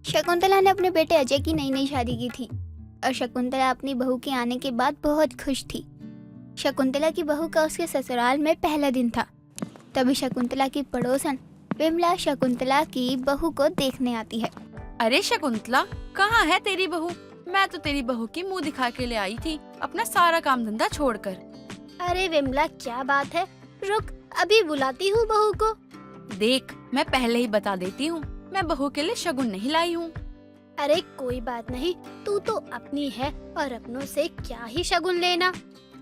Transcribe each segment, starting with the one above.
शकुंतला ने अपने बेटे अजय की नई नई शादी की थी और शकुंतला अपनी बहू के आने के बाद बहुत खुश थी। शकुंतला की बहू का उसके ससुराल में पहला दिन था। तभी शकुंतला की पड़ोसन विमला शकुंतला की बहू को देखने आती है। अरे शकुंतला, कहाँ है तेरी बहू? मैं तो तेरी बहू की मुंह दिखा के ले आई थी, अपना सारा काम धंधा छोड़कर। अरे विमला, क्या बात है? रुक, अभी बुलाती हूँ बहू को। देख, मैं पहले ही बता देती हूँ, मैं बहू के लिए शगुन नहीं लाई हूँ। अरे कोई बात नहीं, तू तो अपनी है और अपनों से क्या ही शगुन लेना।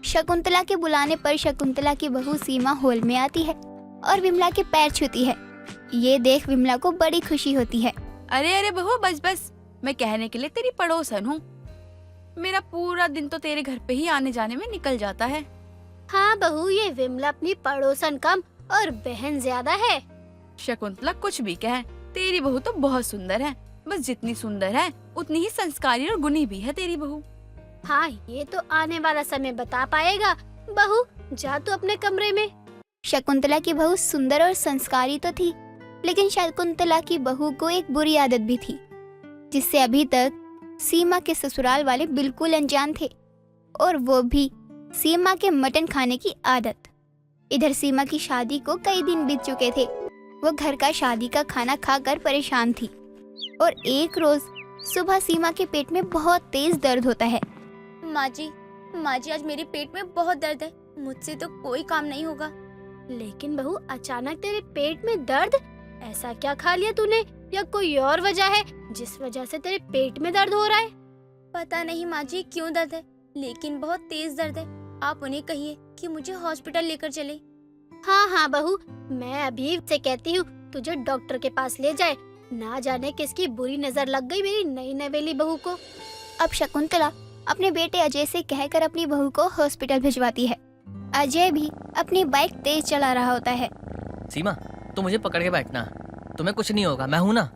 शकुंतला के बुलाने पर शकुंतला की बहू सीमा हॉल में आती है और विमला के पैर छूती है। ये देख विमला को बड़ी खुशी होती है। अरे अरे बहू, बस बस, मैं कहने के लिए तेरी पड़ोसन हूँ। मेरा पूरा दिन तो तेरे घर पे ही आने जाने में निकल जाता है। हाँ बहू, ये विमला अपनी पड़ोसन कम और बहन ज्यादा है। शकुंतला, कुछ भी कह, तेरी बहू तो बहुत सुंदर है। बस जितनी सुंदर है उतनी ही संस्कारी और गुणी भी है तेरी बहू। हाँ, ये तो आने वाला समय बता पाएगा। बहू, जा तू अपने कमरे में। शकुंतला की बहू सुंदर और संस्कारी तो थी, लेकिन शकुंतला की बहू को एक बुरी आदत भी थी, जिससे अभी तक सीमा के ससुराल वाले बिल्कुल अनजान थे, और वो भी सीमा के मटन खाने की आदत। इधर सीमा की शादी को कई दिन बीत चुके थे। वो घर का शादी का खाना खाकर परेशान थी और एक रोज सुबह सीमा के पेट में बहुत तेज दर्द होता है। माँ जी, आज मेरे पेट में बहुत दर्द है, मुझसे तो कोई काम नहीं होगा। लेकिन बहू, अचानक तेरे पेट में दर्द? ऐसा क्या खा लिया तूने, या कोई और वजह है जिस वजह से तेरे पेट में दर्द हो रहा है? पता नहीं माँ जी क्यों दर्द है, लेकिन बहुत तेज दर्द है। आप उन्हें कहिए कि मुझे हॉस्पिटल लेकर चले। हाँ हाँ बहू, मैं अभी से कहती हूँ तुझे डॉक्टर के पास ले जाए। ना जाने किसकी बुरी नजर लग गई मेरी नई नवेली बहू को। अब शकुंतला अपने बेटे अजय से कहकर अपनी बहू को हॉस्पिटल भिजवाती है। अजय भी अपनी बाइक तेज चला रहा होता है। सीमा, तू मुझे पकड़ के बैठना, तुम्हें कुछ नहीं होगा, मैं हूँ ना।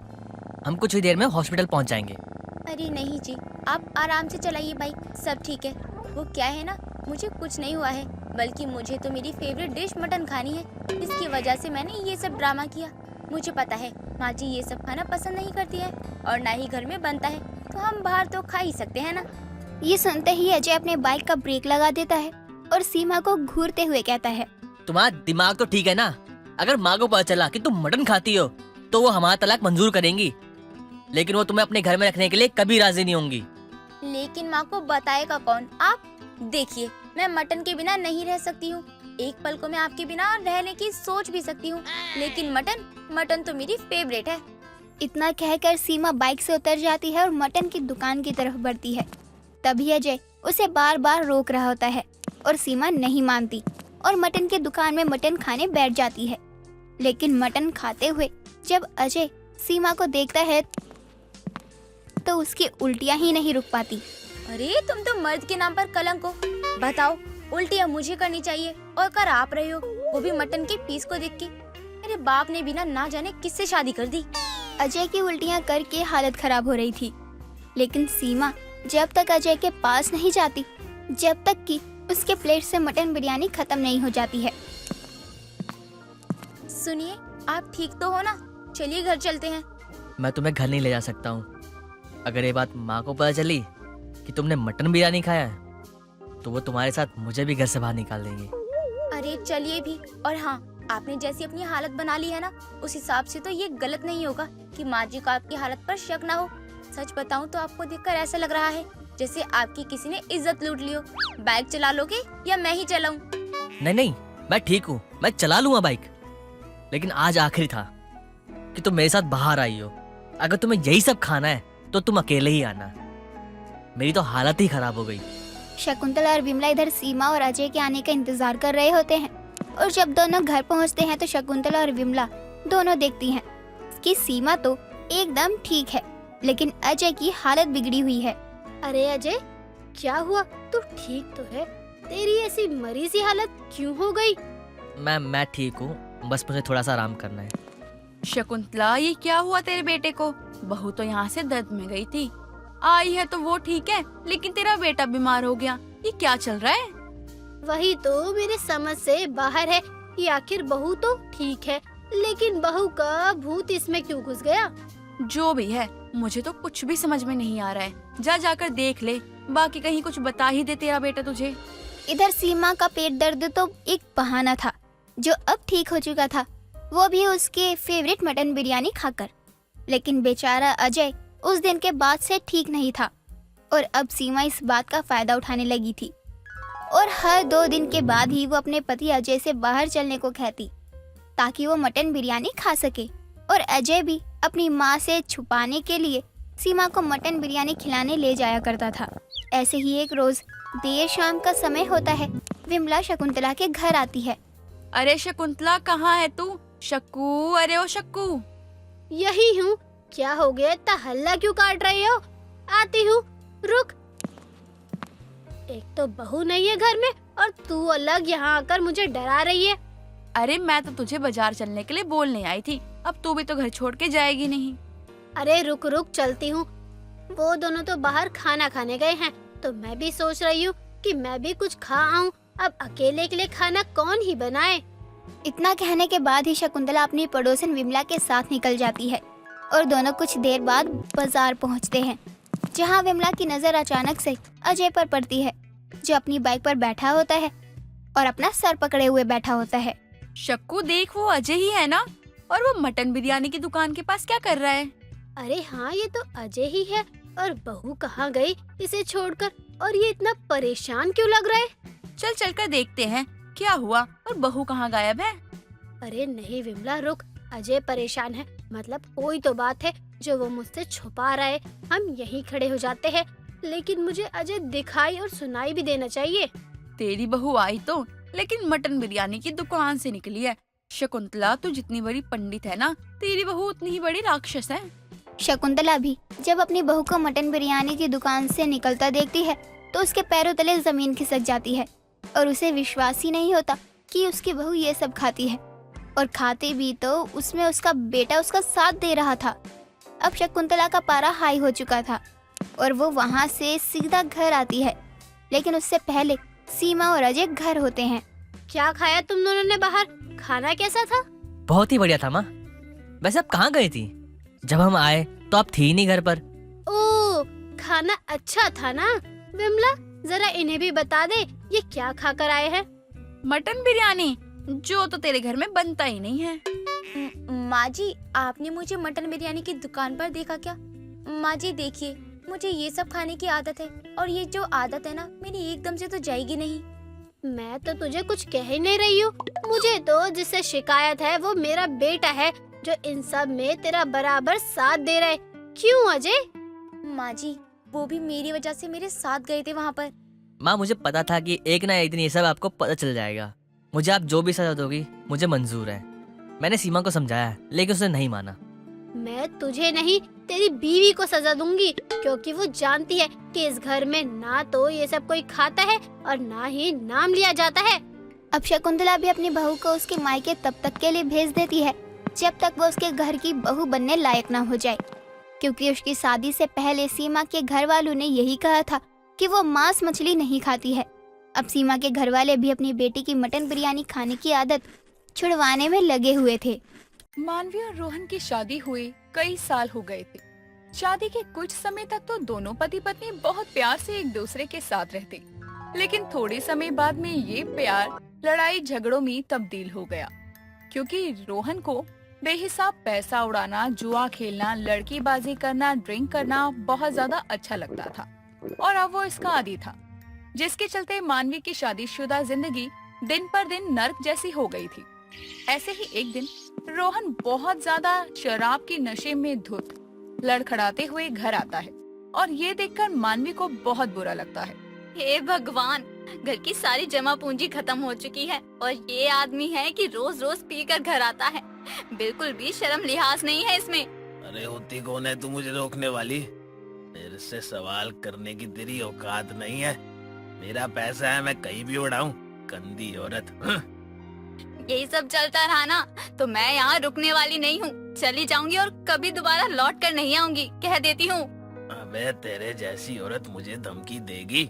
हम कुछ ही देर में हॉस्पिटल पहुँच जाएंगे। अरे नहीं जी, आप आराम से चलाइए बाइक, सब ठीक है। वो क्या है ना, मुझे कुछ नहीं हुआ है, बल्कि मुझे तो मेरी फेवरेट डिश मटन खानी है। इसकी वजह से मैंने ये सब ड्रामा किया। मुझे पता है माँ जी ये सब खाना पसंद नहीं करती है और ना ही घर में बनता है, तो हम बाहर तो खा ही सकते हैं ना। ये सुनते ही अजय अपने बाइक का ब्रेक लगा देता है और सीमा को घूरते हुए कहता है, तुम्हारा दिमाग तो ठीक है ना? अगर माँ को पता चला कि तुम मटन खाती हो तो वो हमारा तलाक मंजूर करेंगी, लेकिन वो तुम्हें अपने घर में रखने के लिए कभी राजी नहीं होंगी। लेकिन माँ को बताएगा कौन? आप देखिए, मैं मटन के बिना नहीं रह सकती हूँ। एक पल को मैं आपके बिना रहने की सोच भी सकती हूँ, लेकिन मटन तो मेरी फेवरेट है। इतना कहकर सीमा बाइक से उतर जाती है और मटन की दुकान की तरफ बढ़ती है। तभी अजय उसे बार बार रोक रहा होता है और सीमा नहीं मानती और मटन की दुकान में मटन खाने बैठ जाती है। लेकिन मटन खाते हुए जब अजय सीमा को देखता है तो उसकी उल्टियां ही नहीं रुक पाती। अरे तुम तो मर्द के नाम पर कलंक हो। बताओ, उल्टियां मुझे करनी चाहिए और कर आप रहे हो, वो भी मटन के पीस को देख के। मेरे बाप ने बिना ना जाने किससे शादी कर दी। अजय की उल्टियां करके हालत खराब हो रही थी, लेकिन सीमा जब तक अजय के पास नहीं जाती जब तक कि उसके प्लेट से मटन बिरयानी खत्म नहीं हो जाती है। सुनिए, आप ठीक तो हो ना? चलिए घर चलते हैं। मैं तुम्हें घर नहीं ले जा सकता हूँ। अगर ये बात माँ को पता चली कि तुमने मटन बिरयानी खाया है तो वो तुम्हारे साथ मुझे भी घर से बाहर निकाल देंगे। अरे चलिए भी। और हाँ, आपने जैसी अपनी हालत बना ली है ना, उस हिसाब से तो ये गलत नहीं होगा कि माँ जी को आपकी हालत पर शक ना हो। सच बताऊं तो आपको देखकर ऐसा लग रहा है जैसे आपकी किसी ने इज्जत लूट ली हो। बाइक चला लोगे या मैं ही चलाऊं? नहीं नहीं, मैं ठीक हूँ, मैं चला लूंगा बाइक। लेकिन आज आखिरी था कि तुम मेरे साथ बाहर आई हो। अगर तुम्हें यही सब खाना है तो तुम अकेले ही आना। मेरी तो हालत ही खराब हो गई। शकुंतला और विमला इधर सीमा और अजय के आने का इंतजार कर रहे होते हैं और जब दोनों घर पहुंचते हैं तो शकुंतला और विमला दोनों देखती हैं कि सीमा तो एकदम ठीक है, लेकिन अजय की हालत बिगड़ी हुई है। अरे अजय, क्या हुआ? तू ठीक तो है? तेरी ऐसी मरी सी हालत क्यों हो गई? मैं ठीक हूँ, बस मुझे थोड़ा सा आराम करना है। शकुंतला, ये क्या हुआ तेरे बेटे को? बहू तो यहाँ से दर्द में गई थी, आई है तो वो ठीक है, लेकिन तेरा बेटा बीमार हो गया। ये क्या चल रहा है? वही तो मेरे समझ से बाहर है। ये आखिर बहू तो ठीक है, लेकिन बहू का भूत इसमें क्यों घुस गया? जो भी है, मुझे तो कुछ भी समझ में नहीं आ रहा है। जा जाकर देख ले, बाकी कहीं कुछ बता ही दे तेरा बेटा तुझे। इधर सीमा का पेट दर्द तो एक बहाना था जो अब ठीक हो चुका था, वो भी उसके फेवरेट मटन बिरयानी खाकर। लेकिन बेचारा अजय उस दिन के बाद से ठीक नहीं था और अब सीमा इस बात का फायदा उठाने लगी थी और हर 2 दिन के बाद ही वो अपने पति अजय से बाहर चलने को कहती ताकि वो मटन बिरयानी खा सके। और अजय भी अपनी माँ से छुपाने के लिए सीमा को मटन बिरयानी खिलाने ले जाया करता था। ऐसे ही एक रोज देर शाम का समय होता है, विमला शकुंतला के घर आती है। अरे शकुंतला, कहाँ है तू? शक्कू, अरे ओ शक्कू। यही हूँ। क्या हो गया, इतना हल्ला क्यों काट रही हो? आती हूँ, रुक। एक तो बहू नहीं है घर में और तू अलग यहाँ आकर मुझे डरा रही है। अरे मैं तो तुझे बाजार चलने के लिए बोलने आई थी, अब तू भी तो घर छोड़ के जाएगी नहीं। अरे रुक रुक, चलती हूँ। वो दोनों तो बाहर खाना खाने गए हैं, तो मैं भी सोच रही हूँ कि मैं भी कुछ खा आऊँ। अब अकेले के लिए खाना कौन ही बनाए। इतना कहने के बाद ही शकुंतला अपनी पड़ोसन विमला के साथ निकल जाती है और दोनों कुछ देर बाद बाजार पहुंचते हैं, जहां विमला की नजर अचानक से अजय पर पड़ती है, जो अपनी बाइक पर बैठा होता है और अपना सर पकड़े हुए बैठा होता है। शक्कू देख, वो अजय ही है ना? और वो मटन बिरयानी की दुकान के पास क्या कर रहा है? अरे हाँ, ये तो अजय ही है। और बहू कहाँ गई इसे छोड़कर, और ये इतना परेशान क्यों लग रहा है? चल चल कर देखते हैं क्या हुआ और बहू कहाँ गायब है। अरे नहीं विमला, रुक। अजय परेशान है, मतलब कोई तो बात है जो वो मुझसे छुपा रहा है। हम यहीं खड़े हो जाते हैं, लेकिन मुझे अजय दिखाई और सुनाई भी देना चाहिए। तेरी बहू आई तो, लेकिन मटन बिरयानी की दुकान से निकली है। शकुंतला, तू जितनी बड़ी पंडित है ना, तेरी बहू उतनी ही बड़ी राक्षस है। शकुंतला भी जब अपनी बहू को मटन बिरयानी की दुकान से निकलता देखती है तो उसके पैरों तले जमीन खिसक जाती है और उसे विश्वास ही नहीं होता कि उसकी बहू ये सब खाती है, और खाते भी तो उसमें उसका बेटा उसका साथ दे रहा था। अब शकुंतला का पारा हाई हो चुका था और वो वहाँ से सीधा घर आती है, लेकिन उससे पहले सीमा और अजय घर होते हैं। क्या खाया तुम दोनों ने बाहर? खाना कैसा था? बहुत ही बढ़िया था माँ। वैसे आप कहाँ गई थी? जब हम आए तो आप थी नहीं घर पर। ओ, खाना अच्छा था ना? विमला, जरा इन्हें भी बता दे ये क्या खाकर आए हैं। मटन बिरयानी, जो तो तेरे घर में बनता ही नहीं है। माँ जी, आपने मुझे मटन बिरयानी की दुकान पर देखा क्या? माँ जी देखिए, मुझे ये सब खाने की आदत है और ये जो आदत है ना, मेरी एकदम से तो जाएगी नहीं। मैं तो तुझे कुछ कह ही नहीं रही हूँ। मुझे तो जिससे शिकायत है वो मेरा बेटा है, जो इन सब में तेरा बराबर साथ दे रहा है। क्यों अजय? माँ जी, वो भी मेरी वजह से मेरे साथ गए थे वहाँ पर। माँ, मुझे पता था कि एक ना एक दिन ये सब आपको पता चल जाएगा। मुझे आप जो भी सजा दोगी मुझे मंजूर है। मैंने सीमा को समझाया लेकिन उसने नहीं माना। मैं तुझे नहीं, तेरी बीवी को सजा दूंगी, क्योंकि वो जानती है कि इस घर में ना तो ये सब कोई खाता है और ना ही नाम लिया जाता है। अब शकुंतला भी अपनी बहू को उसके मायके तब तक के लिए भेज देती है जब तक वो उसके घर की बहू बनने लायक ना हो जाए, क्योंकि उसकी शादी से पहले सीमा के घर वालों ने यही कहा था कि वो मांस मछली नहीं खाती है। अब सीमा के घर वाले भी अपनी बेटी की मटन बिरयानी खाने की आदत छुड़वाने में लगे हुए थे। मानवी और रोहन की शादी हुए कई साल हो गए थे। शादी के कुछ समय तक तो दोनों पति पत्नी बहुत प्यार से एक दूसरे के साथ रहते, लेकिन थोड़े समय बाद में ये प्यार लड़ाई झगड़ों में तब्दील हो गया, क्योंकि रोहन को बेहिसाब पैसा उड़ाना, जुआ खेलना, लड़कीबाजी करना, ड्रिंक करना बहुत ज्यादा अच्छा लगता था और अब वो इसका आदी था, जिसके चलते मानवी की शादीशुदा जिंदगी दिन पर दिन नर्क जैसी हो गई थी। ऐसे ही एक दिन रोहन बहुत ज्यादा शराब की नशे में धुत लड़खड़ाते हुए घर आता है और ये देखकर मानवी को बहुत बुरा लगता है। हे भगवान, घर की सारी जमा पूंजी खत्म हो चुकी है और ये आदमी है कि रोज रोज पीकर घर आता है। बिल्कुल भी शर्म लिहाज नहीं है इसमें। अरे होती कौन है तू मुझे रोकने वाली? मेरे से सवाल करने की तेरी औकात नहीं है। मेरा पैसा है, मैं कहीं भी उड़ाऊं। गंदी औरत। यही सब चलता रहा ना तो मैं यहाँ रुकने वाली नहीं हूँ। चली जाऊंगी और कभी दोबारा लौट कर नहीं आऊंगी, कह देती हूँ। अबे तेरे जैसी औरत मुझे धमकी देगी?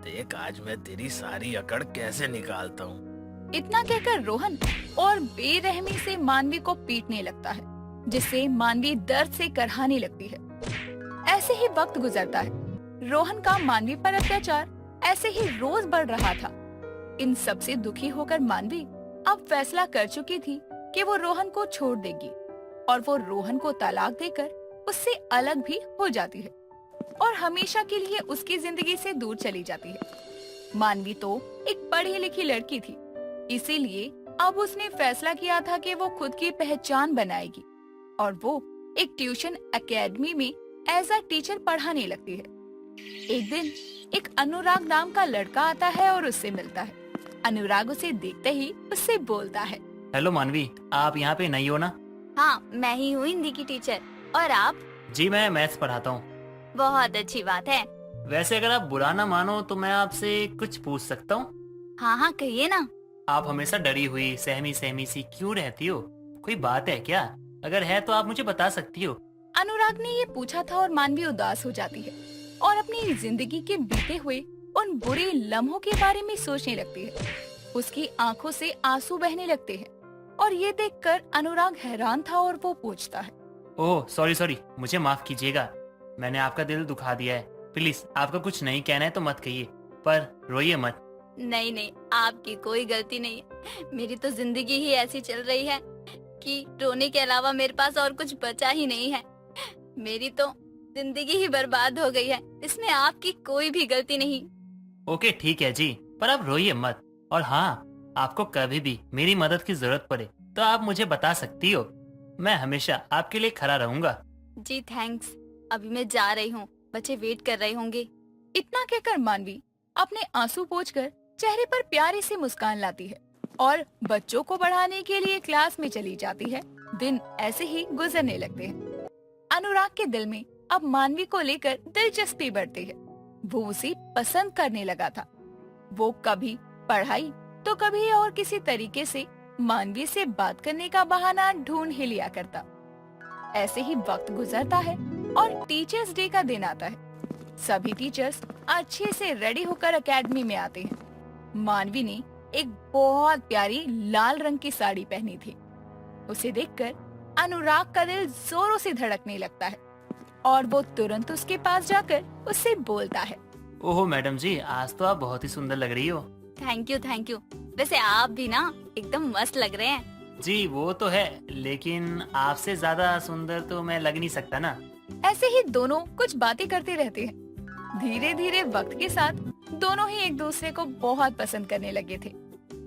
देख आज मैं तेरी सारी अकड़ कैसे निकालता हूँ। इतना कहकर रोहन और बेरहमी से मानवी को पीटने लगता है। जिससे मानवी दर्द से करहाने लगती है। ऐसे ही वक्त गुजरता है। रोहन का मानवी पर अत्याचार ऐसे ही रोज बढ़ रहा था। इन सब से दुखी होकर मानवी अब फैसला कर चुकी थी कि वो रोहन को छोड़ देगी और वो रोहन को तलाक देकर उससे अलग भी हो जाती है और हमेशा के लिए उसकी जिंदगी से दूर चली जाती है। मानवी तो एक पढ़ी लिखी लड़की थी, इसीलिए अब उसने फैसला किया था कि वो खुद की पहचान बनाएगी और वो एक ट्यूशन एकेडमी में एज अ टीचर पढ़ाने लगती है। एक दिन एक अनुराग नाम का लड़का आता है और उससे मिलता है। अनुराग उसे देखते ही उससे बोलता है, हेलो मानवी, आप यहाँ पे नई हो ना? हाँ, मैं ही हूँ हिंदी की टीचर। और आप? जी मैं मैथ्स पढ़ाता हूँ। बहुत अच्छी बात है। वैसे अगर आप बुरा ना मानो तो मैं आपसे कुछ पूछ सकता हूँ? हाँ हाँ, कहिए ना। आप हमेशा डरी हुई सहमी सहमी सी क्यों रहती हो? कोई बात है क्या? अगर है तो आप मुझे बता सकती हो। अनुराग ने ये पूछा था और मानवी उदास हो जाती है और अपनी जिंदगी के बीते हुए उन बुरे लम्हों के बारे में सोचने लगती है। उसकी आंखों से आंसू बहने लगते हैं और ये देखकर अनुराग हैरान था और वो पूछता है, ओह सॉरी, मुझे माफ कीजिएगा, मैंने आपका दिल दुखा दिया है। प्लीज आपका कुछ नहीं कहना है तो मत कहिए, पर रोइए मत। नहीं नहीं, आपकी कोई गलती नहीं है। मेरी तो जिंदगी ही ऐसी चल रही है कि रोने के अलावा मेरे पास और कुछ बचा ही नहीं है। मेरी तो जिंदगी ही बर्बाद हो गई है, इसमें आपकी कोई भी गलती नहीं। ओके ठीक है जी, पर आप रोइए मत। और हाँ, आपको कभी भी मेरी मदद की जरूरत पड़े तो आप मुझे बता सकती हो। मैं हमेशा आपके लिए खड़ा रहूंगा। जी थैंक्स। अभी मैं जा रही हूँ, बच्चे वेट कर रहे होंगे। इतना कहकर मानवी अपने आंसू पोंछकर चेहरे पर प्यारी सी मुस्कान लाती है और बच्चों को पढ़ाने के लिए क्लास में चली जाती है। दिन ऐसे ही गुजरने लगते हैं। अनुराग के दिल में अब मानवी को लेकर दिलचस्पी बढ़ती है। वो उसे पसंद करने लगा था। वो कभी पढ़ाई तो कभी और किसी तरीके से मानवी से बात करने का बहाना ढूंढ ही लिया करता। ऐसे ही वक्त गुजरता है और टीचर्स डे का दिन आता है। सभी टीचर्स अच्छे से रेडी होकर एकेडमी में आते हैं। मानवी ने एक बहुत प्यारी लाल रंग की साड़ी पहनी थी। उसे देखकर अनुराग का दिल जोरों से धड़कने लगता है और वो तुरंत उसके पास जाकर उससे बोलता है, ओहो मैडम जी, आज तो आप बहुत ही सुंदर लग रही हो। Thank you. वैसे आप भी ना एकदम मस्त लग रहे हैं। जी वो तो है, लेकिन आपसे ज्यादा सुंदर तो मैं लग नहीं सकता ना। ऐसे ही दोनों कुछ बातें करते रहते हैं। धीरे धीरे वक्त के साथ दोनों ही एक दूसरे को बहुत पसंद करने लगे थे।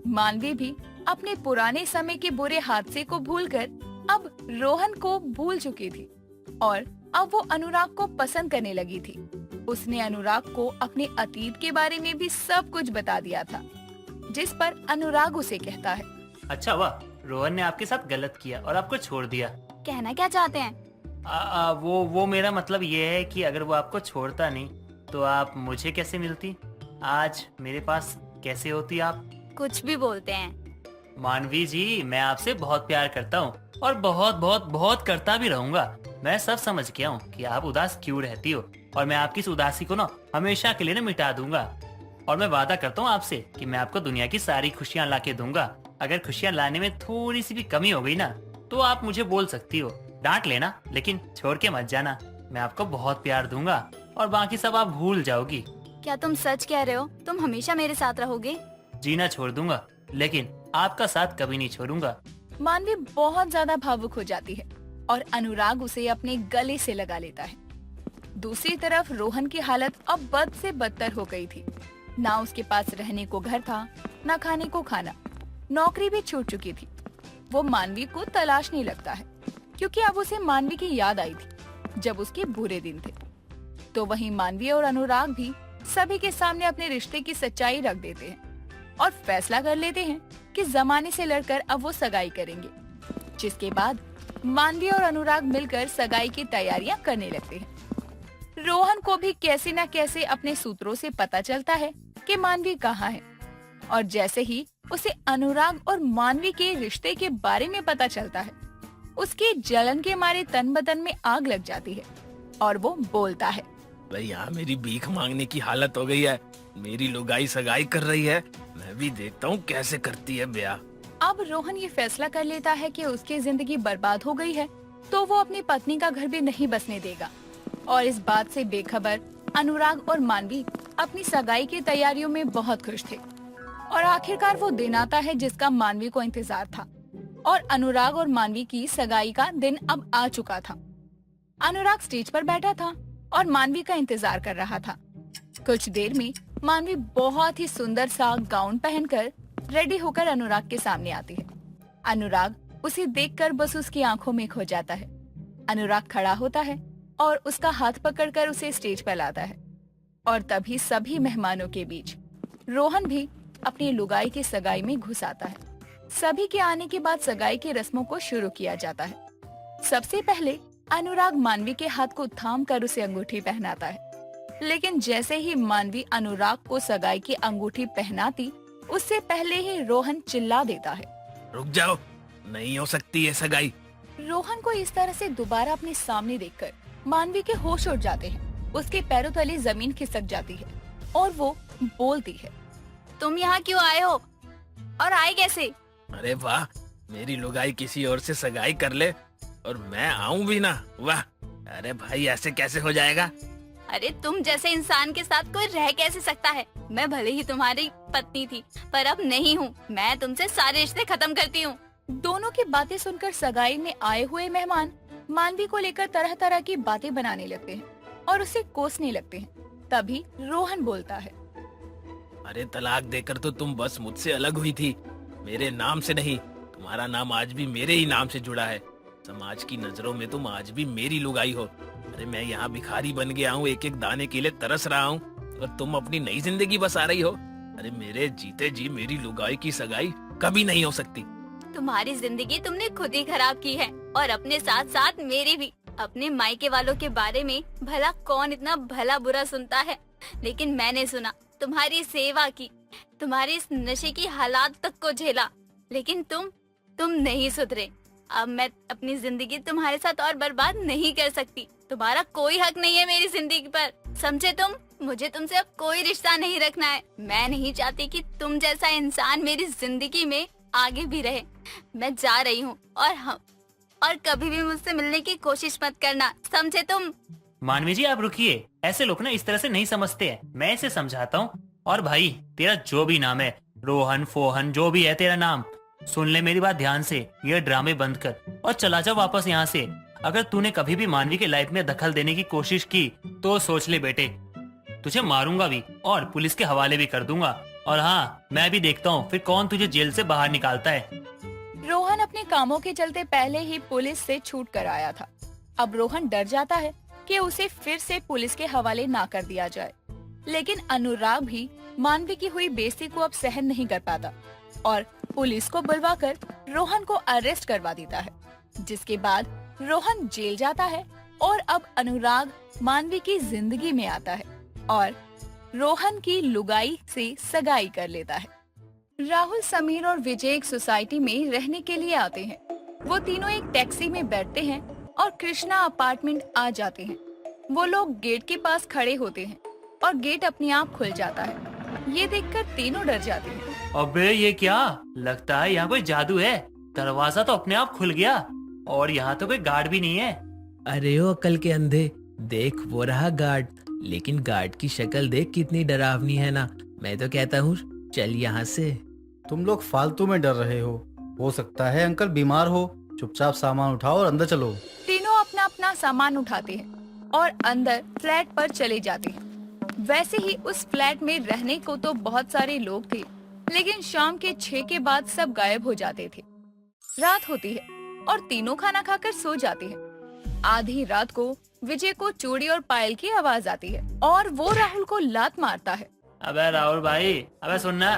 मानवी भी अपने पुराने समय के बुरे हादसे को भूलकर अब रोहन को भूल चुकी थी और अब वो अनुराग को पसंद करने लगी थी। उसने अनुराग को अपने अतीत के बारे में भी सब कुछ बता दिया था, जिस पर अनुराग उसे कहता है, अच्छा वाह, रोहन ने आपके साथ गलत किया और आपको छोड़ दिया। कहना क्या चाहते हैं? वो मेरा मतलब ये है कि अगर वो आपको छोड़ता नहीं तो आप मुझे कैसे मिलती? आज मेरे पास कैसे होती आप? कुछ भी बोलते हैं। मानवी जी, मैं आपसे बहुत प्यार करता हूँ और बहुत बहुत बहुत करता भी रहूंगा। मैं सब समझ गया हूँ कि आप उदास क्यों रहती हो और मैं आपकी इस उदासी को ना हमेशा के लिए ना मिटा दूंगा। और मैं वादा करता हूँ आपसे कि मैं आपको दुनिया की सारी खुशियाँ ला के दूंगा। अगर खुशियाँ लाने में थोड़ी सी भी कमी हो गई ना तो आप मुझे बोल सकती हो, डांट लेना लेकिन छोड़ के मत जाना। मैं आपको बहुत प्यार दूंगा और बाकी सब आप भूल जाओगी। क्या तुम सच कह रहे हो? तुम हमेशा मेरे साथ रहोगे? जीना छोड़ दूंगा लेकिन आपका साथ कभी नहीं छोड़ूंगा। मानवी बहुत ज्यादा भावुक हो जाती है और अनुराग उसे अपने गले से लगा लेता है। दूसरी तरफ रोहन की हालत अब बद से बदतर हो गई थी। ना उसके पास रहने को घर था, ना खाने को खाना। नौकरी भी छूट चुकी थी। वो मानवी को तलाशने लगता है क्योंकि अब उसे मानवी की याद आई थी जब उसके बुरे दिन थे। तो वहीं मानवी और अनुराग भी सभी के सामने अपने रिश्ते की सच्चाई रख देते हैं और फैसला कर लेते हैं कि जमाने से लड़कर अब वो सगाई करेंगे। जिसके बाद मानवी और अनुराग मिलकर सगाई की तैयारियां करने लगते हैं। रोहन को भी कैसे न कैसे अपने सूत्रों से पता चलता है कि मानवी कहाँ है और जैसे ही उसे अनुराग और मानवी के रिश्ते के बारे में पता चलता है, उसके जलन के मारे तन बदन में आग लग जाती है और वो बोलता है, भैया मेरी भीख मांगने की हालत हो गई है। मेरी लुगाई सगाई कर रही है, मैं भी देखता हूँ कैसे करती है ब्याह। अब रोहन ये फैसला कर लेता है कि उसकी जिंदगी बर्बाद हो गई है तो वो अपनी पत्नी का घर भी नहीं बसने देगा। और इस बात से बेखबर अनुराग और मानवी अपनी सगाई की तैयारियों में बहुत खुश थे। और आखिरकार वो दिन आता है जिसका मानवी को इंतजार था। और अनुराग और मानवी की सगाई का दिन अब आ चुका था। अनुराग स्टेज पर बैठा था और मानवी का इंतजार कर रहा था। कुछ देर में मानवी बहुत ही सुंदर सा गाउन पहनकर रेडी होकर अनुराग के सामने आती है। अनुराग उसे देखकर बस उसकी आंखों में खो जाता है। अनुराग खड़ा होता है और उसका हाथ पकड़कर उसे स्टेज पर लाता है। और तभी सभी मेहमानों के बीच रोहन भी अपनी लुगाई की सगाई में घुस आता है। सभी के आने के बाद सगाई की रस्मों को शुरू किया जाता है। सबसे पहले अनुराग मानवी के हाथ को थाम कर उसे अंगूठी पहनाता है। लेकिन जैसे ही मानवी अनुराग को सगाई की अंगूठी पहनाती, उससे पहले ही रोहन चिल्ला देता है। रुक जाओ, नहीं हो सकती ये सगाई। रोहन को इस तरह से दोबारा अपने सामने देखकर मानवी के होश उड़ जाते हैं। उसके पैरों तले जमीन खिसक जाती है और वो बोलती है, तुम यहाँ क्यों आए हो और आए कैसे? अरे वाह, मेरी लुगाई किसी और से सगाई कर ले और मैं आऊं भी ना, वाह। अरे भाई, ऐसे कैसे हो जाएगा? अरे तुम जैसे इंसान के साथ कोई रह कैसे सकता है? मैं भले ही तुम्हारी पत्नी थी, पर अब नहीं हूँ। मैं तुमसे सारे रिश्ते खत्म करती हूँ। दोनों की बातें सुनकर सगाई में आए हुए मेहमान मानवी को लेकर तरह तरह की बातें बनाने लगते हैं और उसे कोसने लगते हैं। तभी रोहन बोलता है, अरे तलाक देकर तो तुम बस मुझसे अलग हुई थी, मेरे नाम से नहीं। तुम्हारा नाम आज भी मेरे ही नाम से जुड़ा है। समाज की नजरों में तुम आज भी मेरी लुगाई हो। अरे मैं यहाँ भिखारी बन गया हूँ, एक एक दाने के लिए तरस रहा हूँ, और तुम अपनी नई जिंदगी बसा रही हो। अरे मेरे जीते जी मेरी लुगाई की सगाई कभी नहीं हो सकती। तुम्हारी जिंदगी तुमने खुद ही खराब की है, और अपने साथ साथ मेरी भी। अपने मायके वालों के बारे में भला कौन इतना भला बुरा सुनता है, लेकिन मैंने सुना, तुम्हारी सेवा की, तुम्हारी इस नशे की हालात तक को झेला, लेकिन तुम नहीं सुधरे। अब मैं अपनी जिंदगी तुम्हारे साथ और बर्बाद नहीं कर सकती। तुम्हारा कोई हक नहीं है मेरी जिंदगी पर, समझे तुम? मुझे तुमसे अब कोई रिश्ता नहीं रखना है। मैं नहीं चाहती कि तुम जैसा इंसान मेरी जिंदगी में आगे भी रहे। मैं जा रही हूँ, और कभी भी मुझसे मिलने की कोशिश मत करना, समझे तुम? मानवी जी, आप रुकिए। ऐसे लोग ना इस तरह से नहीं समझते हैं। मैं इसे समझाता हूँ। और भाई, तेरा जो भी नाम है, रोहन, फोहन, जो भी है तेरा नाम, सुन ले मेरी बात ध्यान से। ये ड्रामे बंद कर और चला जाओ वापस यहाँ से। अगर तूने कभी भी मानवी के लाइफ में दखल देने की कोशिश की तो सोच ले बेटे, तुझे मारूंगा भी और पुलिस के हवाले भी कर दूंगा। और हाँ, मैं भी देखता हूँ फिर कौन तुझे जेल से बाहर निकालता है। रोहन अपने कामों के चलते पहले ही पुलिस से छूट कर आया था। अब रोहन डर जाता है कि उसे फिर से पुलिस के हवाले ना कर दिया जाए। लेकिन अनुराग भी मानवी की हुई बेइज्जती को अब सहन नहीं कर पाता और पुलिस को बुलवाकर रोहन को अरेस्ट करवा देता है, जिसके बाद रोहन जेल जाता है। और अब अनुराग मानवी की जिंदगी में आता है और रोहन की लुगाई से सगाई कर लेता है। राहुल, समीर और विजय एक सोसाइटी में रहने के लिए आते हैं। वो तीनों एक टैक्सी में बैठते हैं और कृष्णा अपार्टमेंट आ जाते हैं। वो लोग गेट के पास खड़े होते हैं और गेट अपने आप खुल जाता है। ये देखकर तीनों डर जाते हैं। अबे ये क्या? लगता है यहाँ कोई जादू है। दरवाजा तो अपने आप खुल गया और यहाँ तो कोई गार्ड भी नहीं है। अरे ओ अकल के अंधे, देख वो रहा गार्ड। लेकिन गार्ड की शक्ल देख कितनी डरावनी है ना। मैं तो कहता हूँ चल यहाँ से। तुम लोग फालतू में डर रहे हो सकता है अंकल बीमार हो। चुपचाप सामान उठाओ और अंदर चलो। तीनों अपना अपना सामान उठाते हैं और अंदर फ्लैट पर चले जाते हैं। वैसे ही उस फ्लैट में रहने को तो बहुत सारे लोग थे, लेकिन शाम के 6 के बाद सब गायब हो जाते थे। रात होती है और तीनों खाना खाकर सो जाते हैं। आधी रात को विजय को चूड़ी और पायल की आवाज आती है और वो राहुल को लात मारता है। अबे राहुल भाई, अबे सुनना,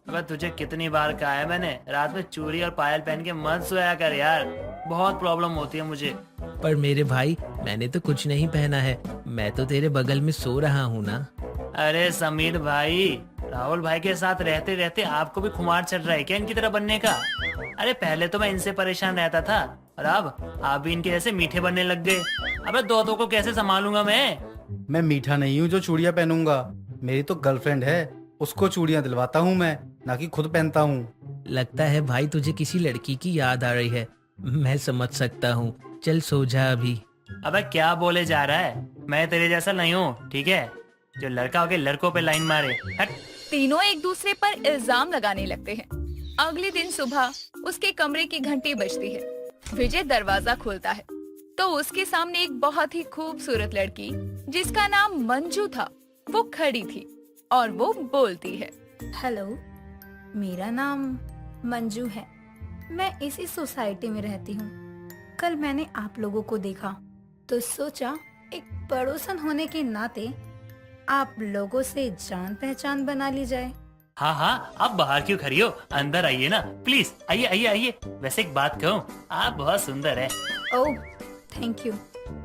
अबे तुझे कितनी बार कहा है मैंने, रात में चूड़ी और पायल पहन के मत सोया कर यार, बहुत प्रॉब्लम होती है मुझे। पर मेरे भाई, मैंने तो कुछ नहीं पहना है, मैं तो तेरे बगल में सो रहा हूँ ना। अरे समीर भाई, राहुल भाई के साथ रहते रहते आपको भी खुमार चढ़ रहा है क्या इनकी तरह बनने का? अरे पहले तो मैं इनसे परेशान रहता था और अब आप भी इनके जैसे मीठे बनने लग गए। अबे दो को कैसे संभालूंगा मैं मीठा नहीं हूँ जो चूड़ियाँ पहनूंगा। मेरी तो गर्लफ्रेंड है, उसको चूड़ियाँ दिलवाता हूँ मैं, ना कि खुद पहनता हूँ। लगता है भाई तुझे किसी लड़की की याद आ रही है। मैं समझ सकता हूँ, चल सो जा अभी। अबे क्या बोले जा रहा है, मैं तेरे जैसा नहीं हूँ, ठीक है? जो लड़का होके लड़कों पे लाइन मारे, हट। तीनों एक दूसरे पर इल्जाम लगाने लगते हैं। अगले दिन सुबह उसके कमरे की घंटी बजती है। विजय दरवाजा खोलता है तो उसके सामने एक बहुत ही खूबसूरत लड़की जिसका नाम मंजू था वो खड़ी थी और वो बोलती है। हेलो, मेरा नाम मंजू है। मैं इसी सोसाइटी में रहती हूँ। कल मैंने आप लोगों को देखा तो सोचा एक पड़ोसन होने के नाते आप लोगों से जान पहचान बना ली जाए। हाँ हाँ, आप बाहर क्यों खड़ी हो, अंदर आइए ना प्लीज, आइए आइए आइए। वैसे एक बात कहूँ, आप बहुत सुंदर है। Oh thank you.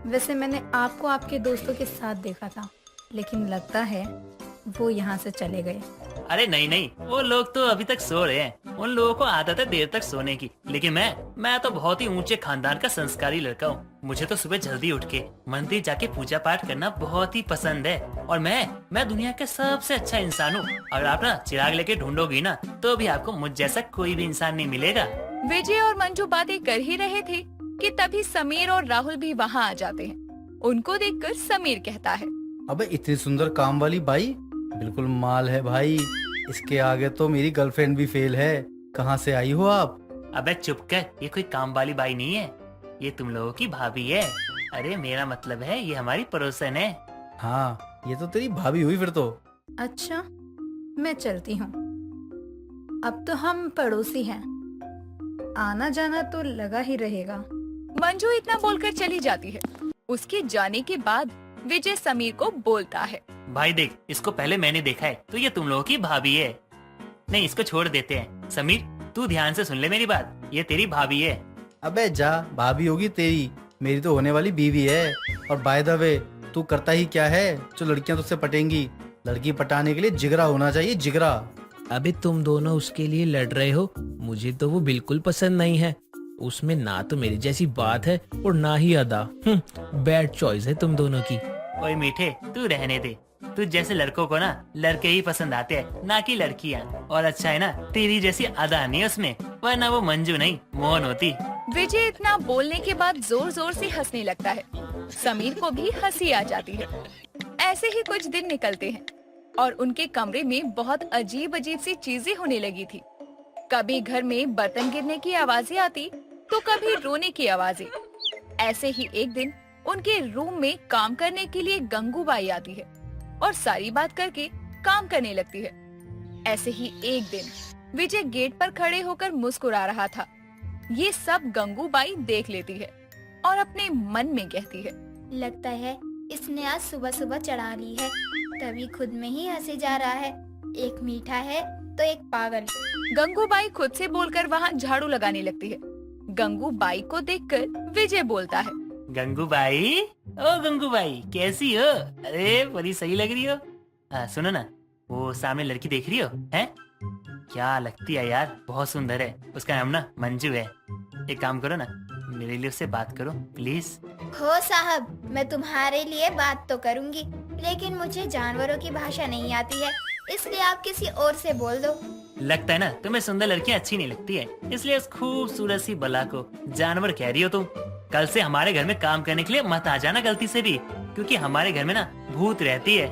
वैसे मैंने आपको आपके दोस्तों के साथ देखा था, लेकिन लगता है वो यहाँ से चले गए। अरे नहीं नहीं, वो लोग तो अभी तक सो रहे हैं। उन लोगों को आदत है देर तक सोने की, लेकिन मैं तो बहुत ही ऊंचे खानदान का संस्कारी लड़का हूँ। मुझे तो सुबह जल्दी उठ के मंदिर जाके पूजा पाठ करना बहुत ही पसंद है। और मैं दुनिया का सबसे अच्छा इंसान हूँ। अगर आप ना चिराग लेके ढूंढोगी ना तो भी आपको मुझ जैसा कोई भी इंसान नहीं मिलेगा। विजय और मंजू बातें कर ही रहे थे कि तभी समीर और राहुल भी वहाँ आ जाते हैं। उनको देखकर समीर कहता है, अबे इतनी सुंदर काम वाली बाई बिल्कुल माल है भाई। इसके आगे तो मेरी गर्लफ्रेंड भी फेल है। कहाँ से आई हो आप? अबे चुप कर, ये कोई काम वाली बाई नहीं है, ये तुम लोगों की भाभी है। अरे मेरा मतलब है ये हमारी पड़ोसन है। हाँ, ये तो तेरी भाभी हुई फिर तो। अच्छा, मैं चलती हूँ। अब तो हम पड़ोसी हैं, आना जाना तो लगा ही रहेगा। मंजू इतना बोलकर चली जाती है। उसके जाने के बाद विजय समीर को बोलता है, भाई देख, इसको पहले मैंने देखा है तो ये तुम लोगों की भाभी है। नहीं, इसको छोड़ देते हैं। समीर तू ध्यान से सुन ले मेरी बात, ये तेरी भाभी है। अबे जा, भाभी होगी तेरी, मेरी तो होने वाली बीवी है। और बाय द वे, तू करता ही क्या है जो लड़कियां तुझसे पटेंगी? लड़की पटाने के लिए जिगरा होना चाहिए, जिगरा। अबे तुम दोनों उसके लिए लड़ रहे हो, मुझे तो वो बिल्कुल पसंद नहीं है। उसमें ना तो मेरी जैसी बात है और ना ही अदा। बैड चॉइस है तुम दोनों की। ओए मीठे, तू रहने दे। तू जैसे लड़कों को ना लड़के ही पसंद आते हैं, ना कि लड़कियां। और अच्छा है ना तेरी जैसी अदा नहीं उसमें, वरना वो मंजू नहीं मोहन होती। विजय इतना बोलने के बाद जोर जोर से हंसने लगता है। समीर को भी हंसी आ जाती है। ऐसे ही कुछ दिन निकलते हैं और उनके कमरे में बहुत अजीब अजीब सी चीजें होने लगी थी। कभी घर में बर्तन गिरने की आवाजें आती तो कभी रोने की आवाजें। ऐसे ही एक दिन उनके रूम में काम करने के लिए गंगूबाई आती है और सारी बात करके काम करने लगती है। ऐसे ही एक दिन विजय गेट पर खड़े होकर मुस्कुरा रहा था। ये सब गंगूबाई देख लेती है और अपने मन में कहती है, लगता है इसने आज सुबह सुबह चढ़ा ली है, तभी खुद में ही हंसे जा रहा है। एक मीठा है तो एक पागल। गंगूबाई खुद से बोलकर वहाँ झाड़ू लगाने लगती है। गंगूबाई को देखकर विजय बोलता है, गंगूबाई, ओ गंगूबाई कैसी हो? अरे बड़ी सही लग रही हो। सुनो ना, वो सामने लड़की देख रही हो? हैं? क्या लगती है यार, बहुत सुंदर है। उसका नाम ना मंजू है। एक काम करो ना, मेरे लिए उससे बात करो प्लीज। हो साहब, मैं तुम्हारे लिए बात तो करूंगी, लेकिन मुझे जानवरों की भाषा नहीं आती है, इसलिए आप किसी और से बोल दो। लगता है ना तुम्हें सुंदर लड़कियां अच्छी नहीं लगती है, इसलिए उस खूबसूरत सी बला को जानवर कह रही हो तुम। कल से हमारे घर में काम करने के लिए मत आ जाना गलती से भी, क्योंकि हमारे घर में ना भूत रहती है।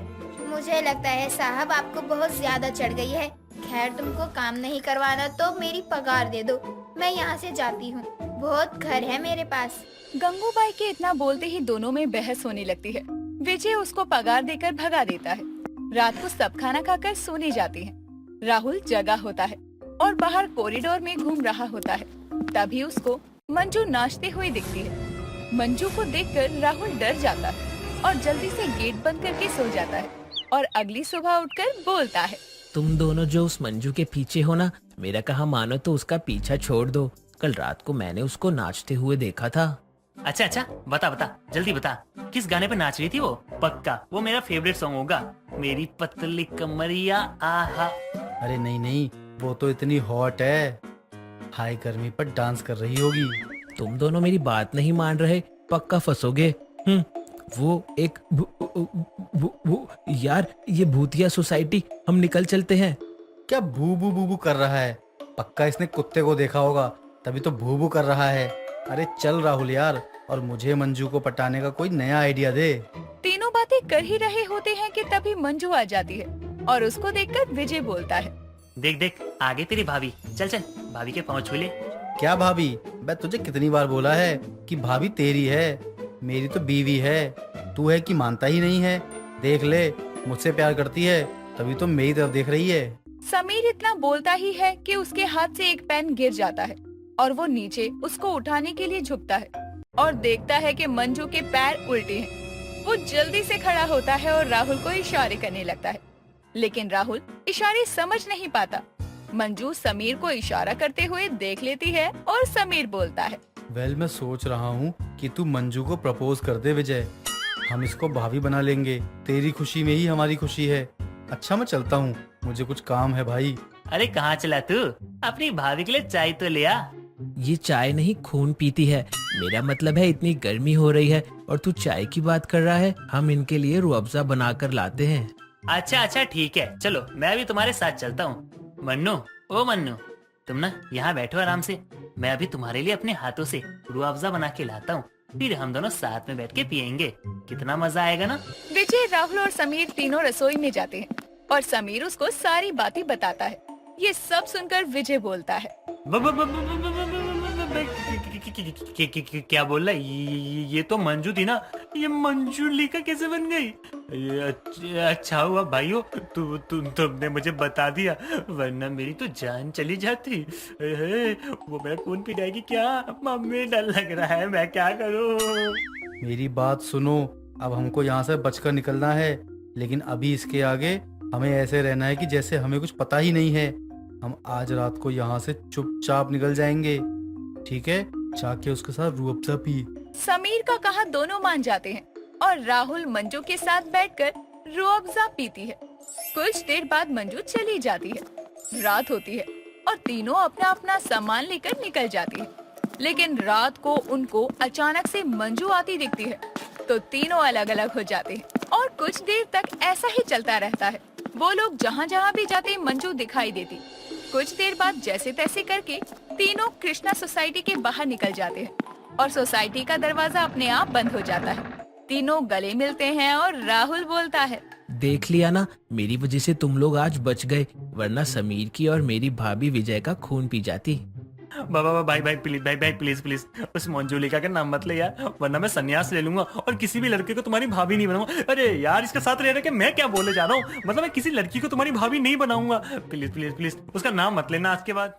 मुझे लगता है साहब आपको बहुत ज्यादा चढ़ गई है। खैर, तुमको काम नहीं करवाना तो मेरी पगार दे दो, मैं यहाँ से जाती हूँ, बहुत घर है मेरे पास। गंगूबाई के इतना बोलते ही दोनों में बहस होने लगती है। विजय उसको पगार देकर भगा देता है। रात को सब खाना खाकर सोने जाते हैं। राहुल जगा होता है और बाहर कॉरिडोर में घूम रहा होता है। तभी उसको मंजू नाचते हुए दिखती है। मंजू को देखकर राहुल डर जाता है और जल्दी से गेट बंद करके सो जाता है और अगली सुबह उठकर बोलता है, तुम दोनों जो उस मंजू के पीछे हो ना, मेरा कहा मानो तो उसका पीछा छोड़ दो। कल रात को मैंने उसको नाचते हुए देखा था। अच्छा अच्छा, बता बता जल्दी बता, किस गाने पे नाच रही थी वो? पक्का वो मेरा फेवरेट सॉन्ग होगा, मेरी पतली कमरिया आहा। अरे नहीं नहीं, वो तो इतनी हॉट है, हाई गर्मी पर डांस कर रही होगी। तुम दोनों मेरी बात नहीं मान रहे, पक्का फंसोगे। वो एक यार, ये भूतिया सोसाइटी, हम निकल चलते हैं। क्या भू भू भू भू कर रहा है? पक्का इसने कुत्ते को देखा होगा, तभी तो भू भू कर रहा है। अरे चल राहुल यार, और मुझे मंजू को पटाने का कोई नया आइडिया दे। तीनों बातें कर ही रहे होते हैं कि तभी मंजू आ जाती है और उसको देखकर विजय बोलता है। देख देख आगे तेरी भाभी, चल चल भाभी के पाँव छू ले। क्या भाभी? मैं तुझे कितनी बार बोला है कि भाभी तेरी है, मेरी तो बीवी है। तू है कि मानता ही नहीं है। देख ले, मुझसे प्यार करती है तभी तो मेरी तरफ देख रही है। समीर इतना बोलता ही है कि उसके हाथ से एक पेन गिर जाता है और वो नीचे उसको उठाने के लिए झुकता है और देखता है कि मंजू के पैर उल्टे हैं। वो जल्दी से खड़ा होता है और राहुल को इशारे करने लगता है, लेकिन राहुल इशारे समझ नहीं पाता। मंजू समीर को इशारा करते हुए देख लेती है और समीर बोलता है, वेल, मैं सोच रहा हूँ कि तू मंजू को प्रपोज कर दे विजय। हम इसको भाभी बना लेंगे। तेरी खुशी में ही हमारी खुशी है। अच्छा, मैं चलता हूँ, मुझे कुछ काम है भाई। अरे कहाँ चला तू? अपनी भाभी के लिए चाय तो ले आ। ये चाय नहीं खून पीती है। मेरा मतलब है इतनी गर्मी हो रही है और तू चाय की बात कर रहा है। हम इनके लिए रूह अफ़ज़ा बना कर लाते हैं। अच्छा अच्छा ठीक है, चलो मैं भी तुम्हारे साथ चलता हूँ। मन्नू, ओ मन्नू, तुम ना यहाँ बैठो आराम से। मैं अभी तुम्हारे लिए अपने हाथों से रूह अफ़ज़ा बना के लाता हूँ, फिर हम दोनों साथ में बैठ के पियेंगे। कितना मजा आएगा ना। विजय, राहुल और समीर तीनों रसोई में जाते हैं और समीर उसको सारी बातें बताता है। ये सब सुनकर विजय बोलता है, क्या बोल रहा है? ये तो मंजू थी ना। ये मंजूलिका कैसे बन गई? अच्छा हुआ भाइयों तुमने मुझे बता दिया, वरना मेरी तो जान चली जाती। वो मेरा खून पी जाएगी क्या? मम्मी डर लग रहा है, मैं क्या करूं? मेरी बात सुनो, अब हमको यहाँ से बचकर निकलना है, लेकिन अभी इसके आगे हमें ऐसे रहना है कि जैसे हमें कुछ पता ही नहीं है। हम आज रात को यहाँ से चुपचाप निकल जाएंगे, ठीक है? जाके उसके साथ रूह अफ़ज़ा पी। समीर का कहा दोनों मान जाते हैं और राहुल मंजू के साथ बैठकर रूह अफ़ज़ा पीती है। कुछ देर बाद मंजू चली जाती है। रात होती है और तीनों अपना अपना सामान लेकर निकल जाती है, लेकिन रात को उनको अचानक से मंजू आती दिखती है, तो तीनों अलग अलग हो जाते हैं और कुछ देर तक ऐसा ही चलता रहता है। वो लोग जहाँ जहाँ भी जाते मंजू दिखाई देती। कुछ देर बाद जैसे तैसे करके तीनों कृष्णा सोसाइटी के बाहर निकल जाते हैं और सोसाइटी का दरवाजा अपने आप बंद हो जाता है। तीनों गले मिलते हैं और राहुल बोलता है, देख लिया ना, मेरी वजह से तुम लोग आज बच गए, वरना समीर की और मेरी भाभी विजय का खून पी जाती। बाबा भाई प्लीज उस मंजूलिका का नाम मत ले यार, वरना मैं संन्यास ले लूंगा और किसी भी लड़के को तुम्हारी भाभी नहीं बनाऊंगा। अरे यार, इसके साथ रह रहे के मैं क्या बोले जा रहा हूँ। मतलब मैं किसी लड़की को तुम्हारी भाभी नहीं बनाऊंगा। प्लीज उसका नाम मत लेना आज के बाद।